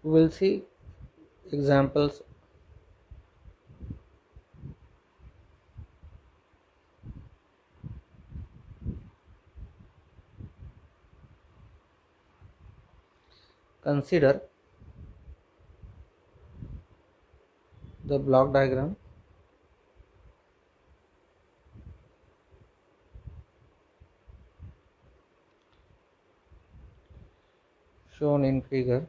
We will see examples. Consider the block diagram shown in figure.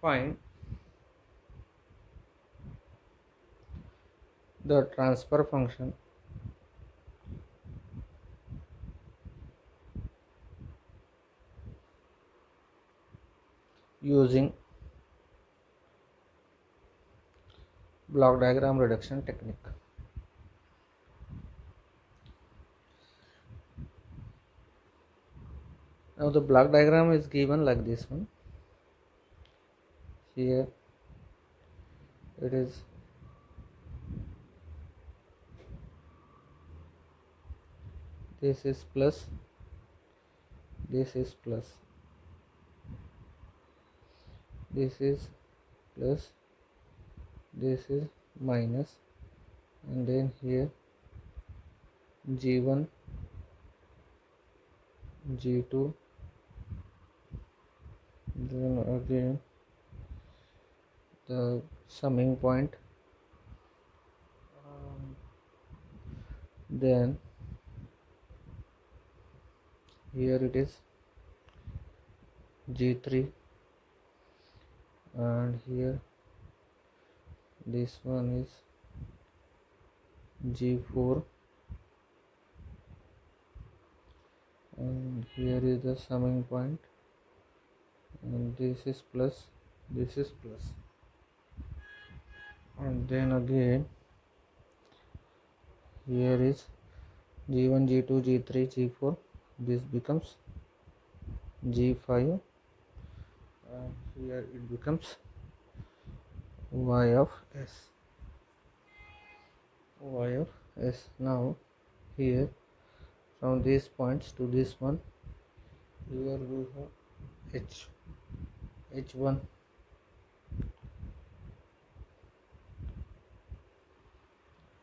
Find the transfer function using block diagram reduction technique. Now the block diagram is given like this one. Here it is this is plus, this is plus, this is plus, this is minus, and then here G1, G2, then again the summing point, then here it is G3, and here this one is G4, and here is the summing point, and this is plus, this is plus, and then again here is G1, G2, G3, G4, this becomes G5, and here it becomes y of s, y of s. Now here from these points to this one, here we have h1,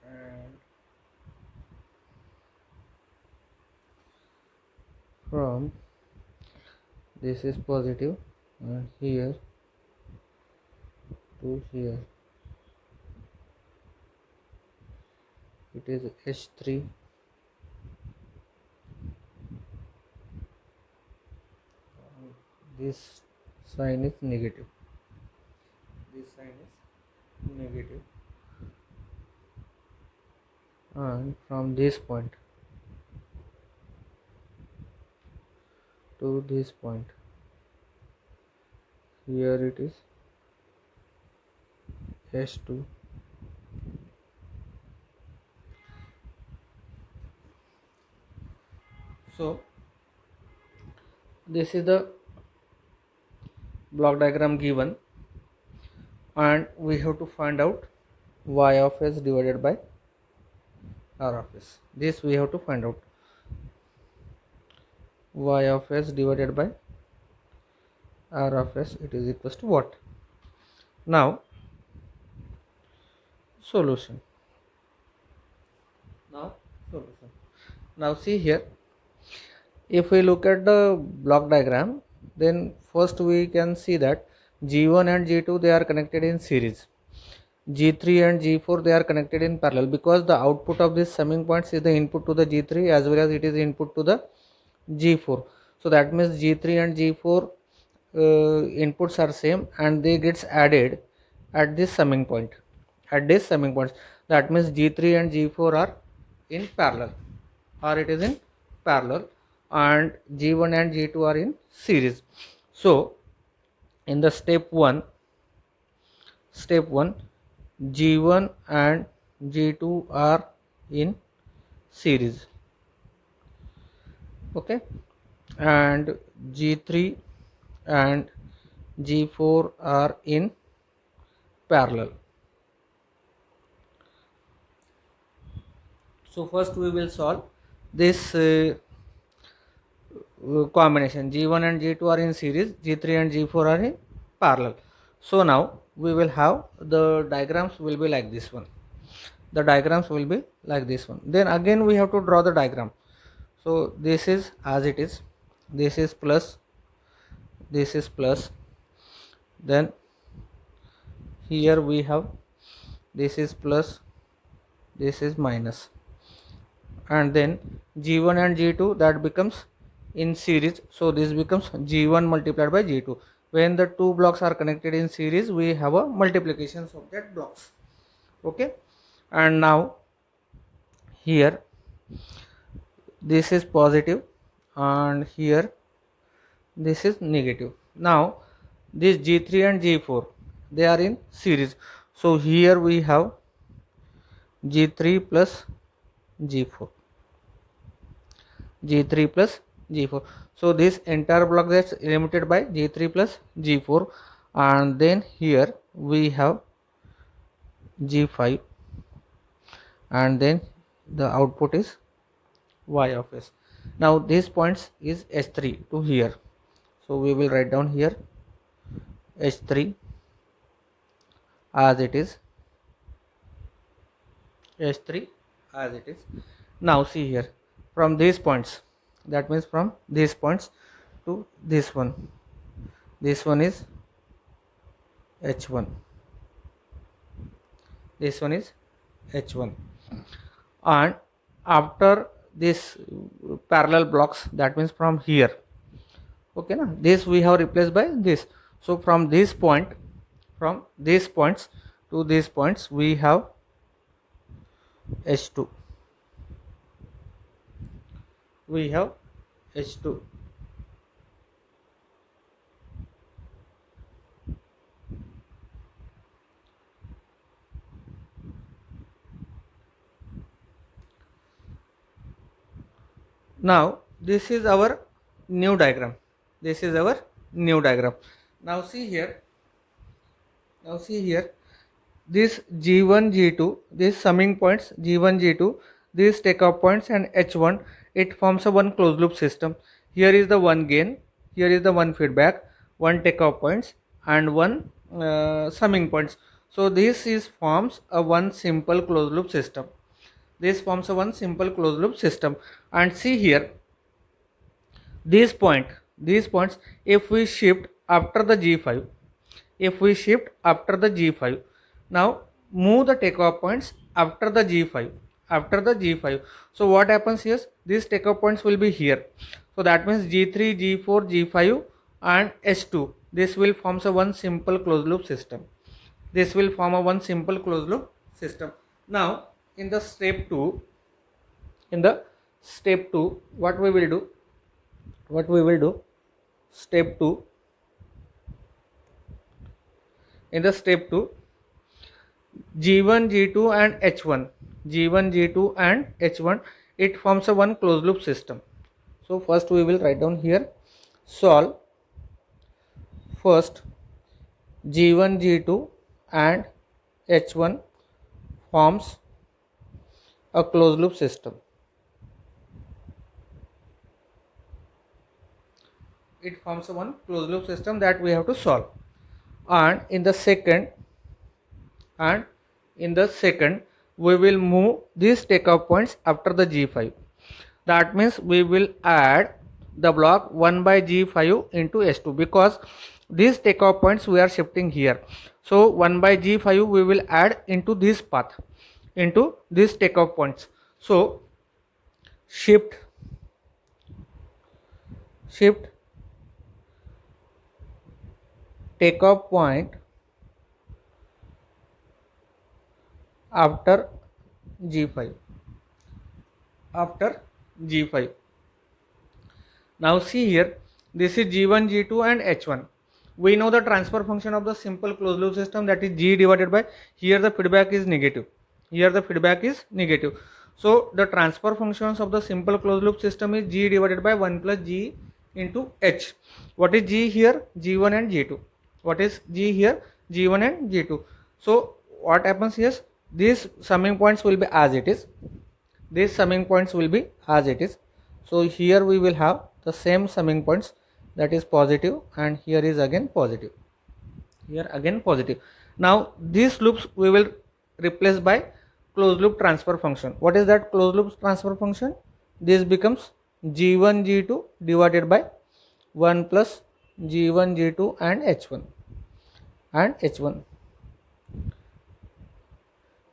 and from this is positive, and here to here it is h3, this sign is negative, this sign is negative, and from this point to this point, here it is h2, so this is the block diagram given, and we have to find out y of s divided by r of s. This we have to find out, y of s divided by r of s, it is equals to what? Now solution. Now see here, if we look at the block diagram, then first we can see that G1 and G2 they are connected in series, G3 and G4 they are connected in parallel, because the output of this summing points is the input to the G3 as well as it is input to the G4. So that means G3 and G4 inputs are same, and they gets added at this summing point, at this summing points. That means G3 and G4 are in parallel, or it is in parallel, and G1 and G2 are in series. So in the step 1, G1 and G2 are in series, okay, and G3 and G4 are in parallel. So first we will solve this combination. G1 and G2 are in series, G3 and G4 are in parallel. So now we will have the diagrams will be like this one. The diagrams will be like this one. Then again we have to draw the diagram. So this is as it is, this is plus, this is plus, then here we have this is plus, this is minus, and then G1 and G2 that becomes in series, so this becomes G1 multiplied by G2. When the two blocks are connected in series, we have a multiplications of that blocks. Okay, and now here this is positive and here this is negative. Now this G3 and G4 they are in series, so here we have G3 plus G4, G3 plus G4. So this entire block gets limited by G3 plus G4, and then here we have G5, and then the output is Y of S. Now this points is H3 to here, so we will write down here H3 as it is, H3 as it is. Now see here, from these points, that means from these points to this one is H1, this one is H1, and after this parallel blocks, that means from here, okay na, this we have replaced by this. So from this point, from these points to these points we have H2, we have H2. Now this is our new diagram, this is our new diagram. Now see here, this G1 G2, these summing points G1 G2, these takeoff points and H1, it forms a one closed loop system. Here is the one gain, here is the one feedback, one takeoff points and one summing points. So this is forms a one simple closed loop system. This forms a one simple closed loop system. And see here, these points, if we shift after the G5, if we shift after the G5, now move the takeoff points after the G5, after the G5. So what happens here, these takeoff points will be here. So that means G3, G4, G5 and H2, this will form a one simple closed loop system. This will form a one simple closed loop system. Now in the step 2, what we will do, step 2, in the step 2, G1, G2 and H1, G1, G2 and H1, it forms a one closed loop system. So first we will write down here, solve first G1, G2 and H1 forms a closed loop system. It forms a one closed loop system that we have to solve. And in the second, we will move these takeoff points after the G5. That means we will add the block 1 by G5 into S2, because these takeoff points we are shifting here. So 1 by G5 we will add into this path, into these takeoff points. So shift takeoff point after G5, Now see here, this is G1, G2 and H1. We know the transfer function of the simple closed loop system, that is G divided by, here the feedback is negative, So the transfer functions of the simple closed loop system is G divided by 1 plus G into H. What is G here? G1 and G2. What is G here? G1 and G2. So what happens here? These summing points will be as it is. So here we will have the same summing points, that is positive, and here is again positive, here again positive. Now these loops we will replace by closed loop transfer function. What is that closed loop transfer function? This becomes g1 g2 divided by 1 plus g1 g2 and h1.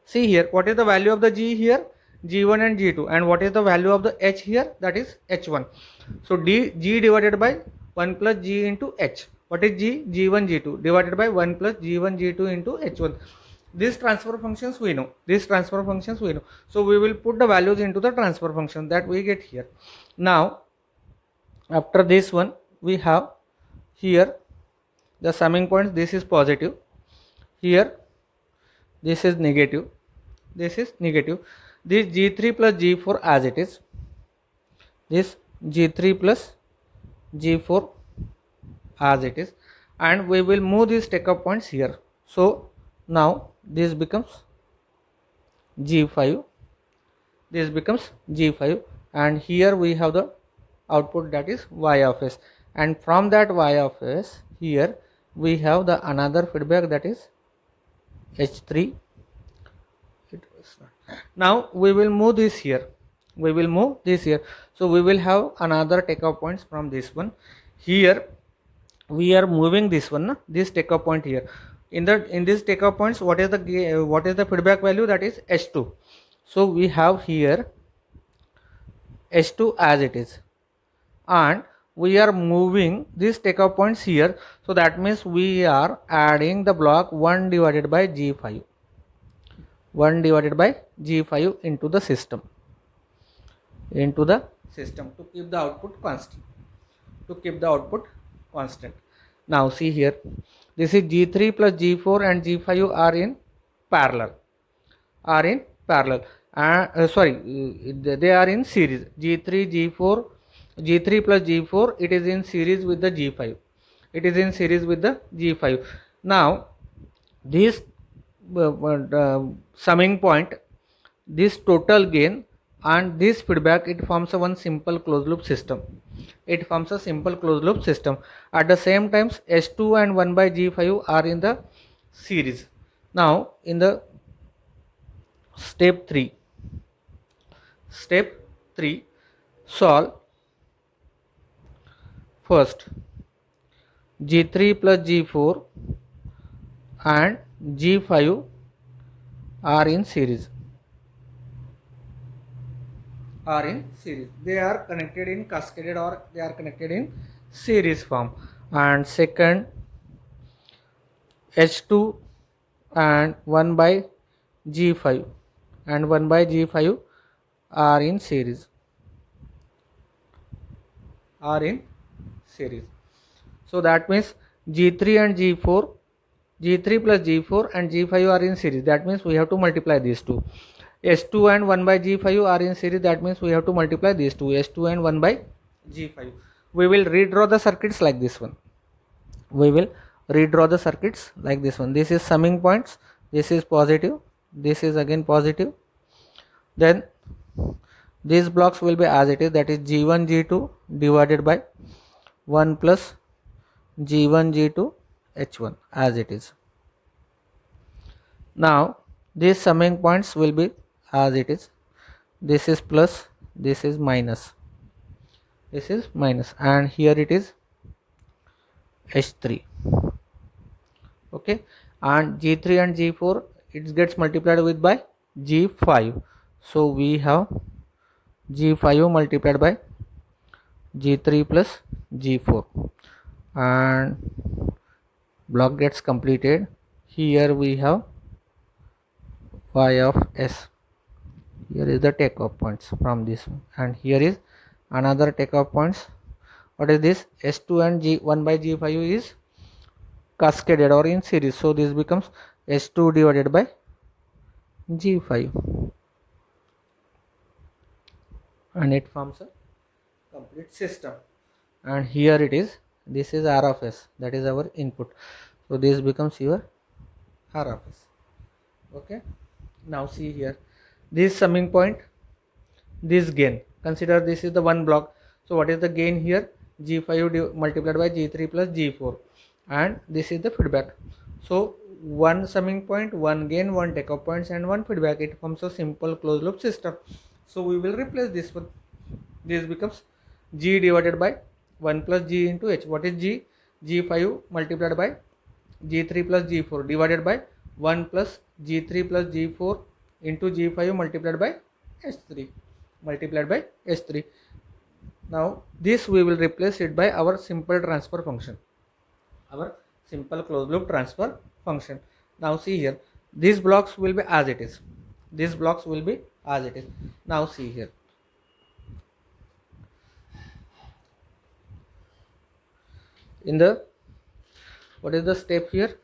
See here, what is the value of the g here? G1 and G2, and what is the value of the h here? That is h1. So g divided by 1 plus g into h. What is g? G1 G2 divided by 1 plus G1 G2 into h1. These transfer functions we know. So we will put the values into the transfer function that we get here. Now after this one, we have here the summing points. This is positive, here this is negative, this g3 plus g4 as it is, this g3 plus g4 as it is, and we will move these take-up points here. So now this becomes g5, and here we have the output, that is y of s, and from that y of s here we have the another feedback, that is h3. Now we will move this here, so we will have another take-off points from this one. Here we are moving this one, this take-off point here. In this take-off points, what is the feedback value? That is h2. So we have here h2 as it is, and we are moving these take-off points here. So that means we are adding the block 1 divided by g5 into the system, to keep the output constant. Now see here, this is g3 plus g4 and g5 are in parallel, they are in series. g3 plus g4, it is in series with the g5. Now this summing point, this total gain and this feedback, it forms a one simple closed loop system. At the same time, h2 and 1 by g5 are in the series. Now in the step 3, solve first g3 plus g4 and g5 are in series. They are connected in cascaded, or they are connected in series form. And second, h2 and 1 by g5 are in series. So that means g3 plus g4 and g5 are in series. That means we have to multiply these two. h2 and 1 by g5 are in series. That means we have to multiply these two, h2 and 1 by g5. We will redraw the circuits like this one. This is summing points. This is positive. This is again positive. Then these blocks will be as it is, that is g1 g2 divided by 1 plus g1 g2 h1 as it is. Now these summing points will be as it is. This is plus, this is minus, and here it is h3. Okay, and g3 and g4, it gets multiplied with by g5. So we have g5 multiplied by g3 plus g4, and block gets completed. Here we have y of s. Here is the takeoff points from this one, and here is another takeoff points. What is this? s2 and g1 by g5 is cascaded or in series, so this becomes s2 divided by g5, and it forms a complete system. And here it is, this is r of s, that is our input, so this becomes your r of s. Okay, now see here, this summing point, this gain, consider this is the one block, So what is the gain here? G5 multiplied by G3 plus G4, and this is the feedback. So one summing point, one gain, one takeoff points, and one feedback. It forms a simple closed loop system. So we will replace this one. This becomes G divided by 1 plus G into H. What is G? G5 multiplied by G3 plus G4 divided by 1 plus G3 plus G4 into G5 multiplied by H3 multiplied by H3. Now this we will replace it by our simple transfer function, our simple closed loop transfer function. Now see here, these blocks will be as it is. These blocks will be as it is. Now see here. In the, what is the step here?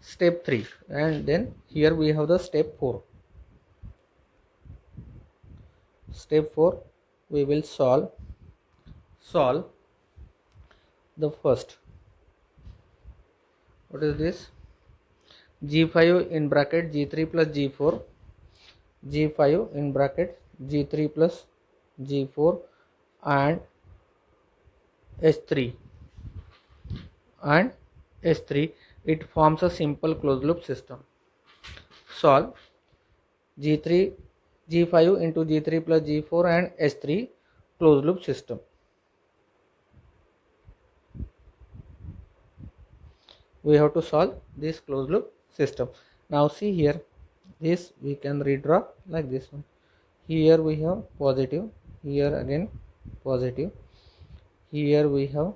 Step 3, and then here we have the step 4. Step 4, we will solve the first. What is this? G5 in bracket G3 plus G4, G5 in bracket G3 plus G4, and H3 and H3. It forms a simple closed loop system. Solve G3 G5 into G3 plus G4 and H3 closed loop system. We have to solve this closed loop system. Now see here, this we can redraw like this one. Here we have positive, here again positive, here we have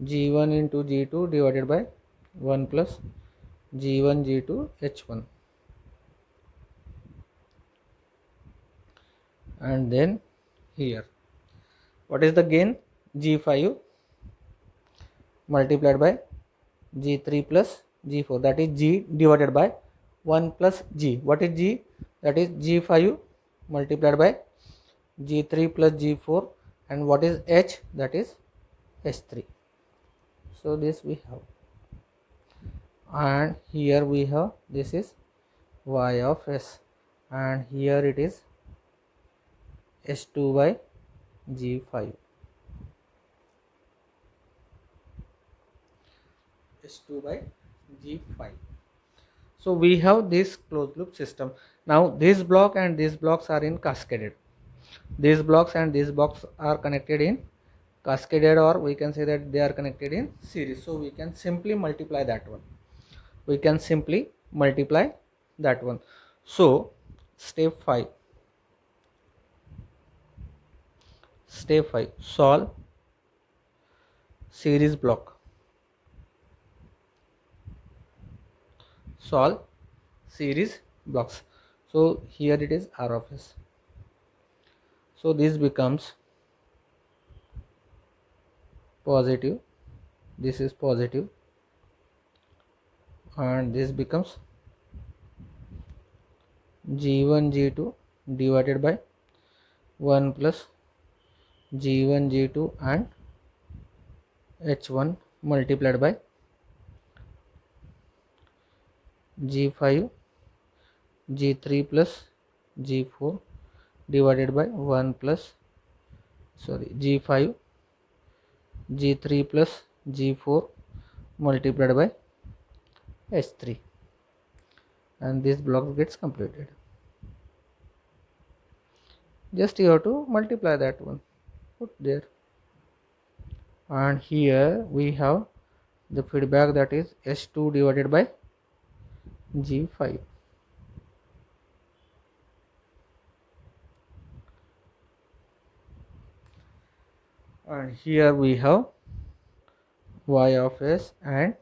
G1 into G2 divided by 1 plus G1 G2 H1, and then here what is the gain? G5 multiplied by G3 plus G4, that is G divided by 1 plus G. What is G? That is G5 multiplied by G3 plus G4, and what is H? That is H3. So this we have, and here we have, this is Y of S, and here it is S2 by G5. S2 by G5. So we have this closed loop system. Now this block and these blocks are in cascaded. These blocks and these blocks are connected in cascaded, or we can say that they are connected in series. So we can simply multiply that one. We can simply multiply that one. So step 5. Step 5. Solve series block. Solve series blocks. So here it is R of S. So this becomes positive, this is positive, and this becomes G1 G2 divided by 1 plus G1 G2 and H1 multiplied by G5 G3 plus G4 divided by 1 plus G5 G3 plus G4 multiplied by H3, and this block gets completed. Just you have to multiply that one, put there, and here we have the feedback, that is S2 divided by G5. And here we have Y of S and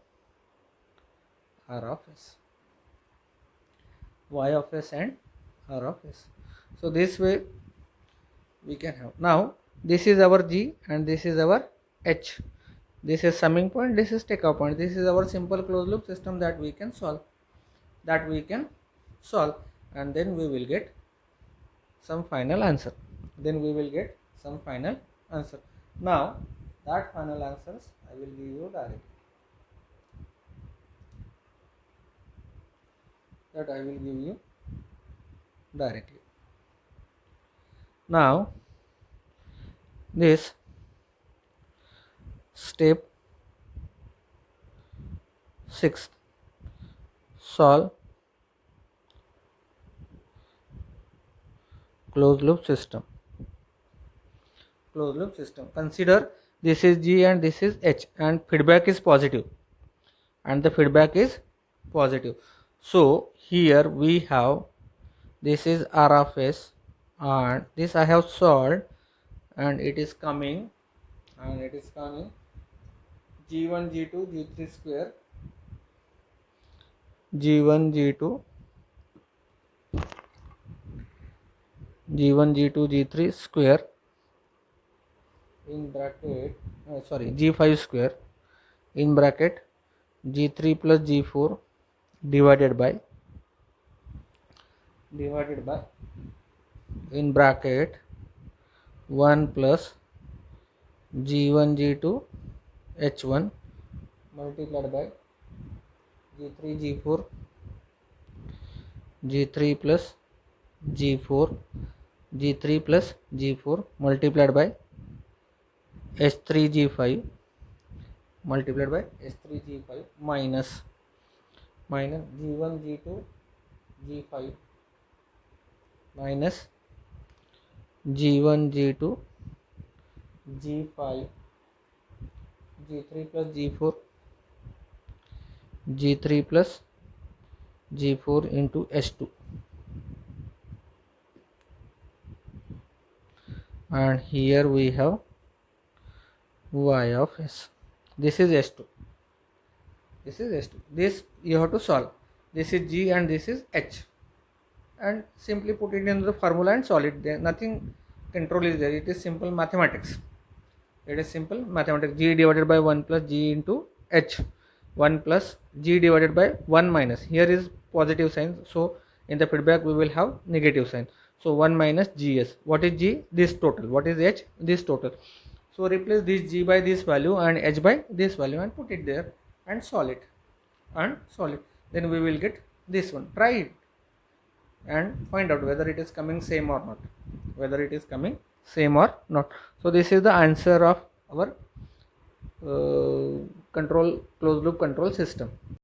R of S. Y of S and R of S. So this way we can have. Now this is our G and this is our H. This is summing point, this is takeoff point. This is our simple closed loop system that we can solve. And then we will get some final answer. Now that final answers I will give you directly. Now this step 6, solve closed loop system. Closed loop system, consider this is G and this is H and feedback is positive, and the feedback is positive. So here we have, this is R of S, and this I have solved, and it is coming G1 G2 G3 square, G1 G2 G1 G2 G3 square in bracket, G5 square in bracket G3 plus G4 divided by in bracket 1 plus G1 G2 H1 multiplied by G3 G4 G3 plus G4 G3 plus G4 multiplied by H3 G5 multiplied by H3 G5 minus G1 G2 G5 minus G1 G2 G5 G3 plus G4 G3 plus G4 into H2, and here we have Y of S. This is S2. This you have to solve. This is G and this is H, and simply put it into the formula and solve it. There nothing control is there. It is simple mathematics. G divided by 1 plus G into H, 1 plus G divided by 1 minus, here is positive sign, so in the feedback we will have negative sign. So 1 minus Gs. What is G? This total. What is H? This total. So replace this G by this value and H by this value and put it there and solve it. Then we will get this one. Try it and find out whether it is coming same or not. So this is the answer of our closed loop control system.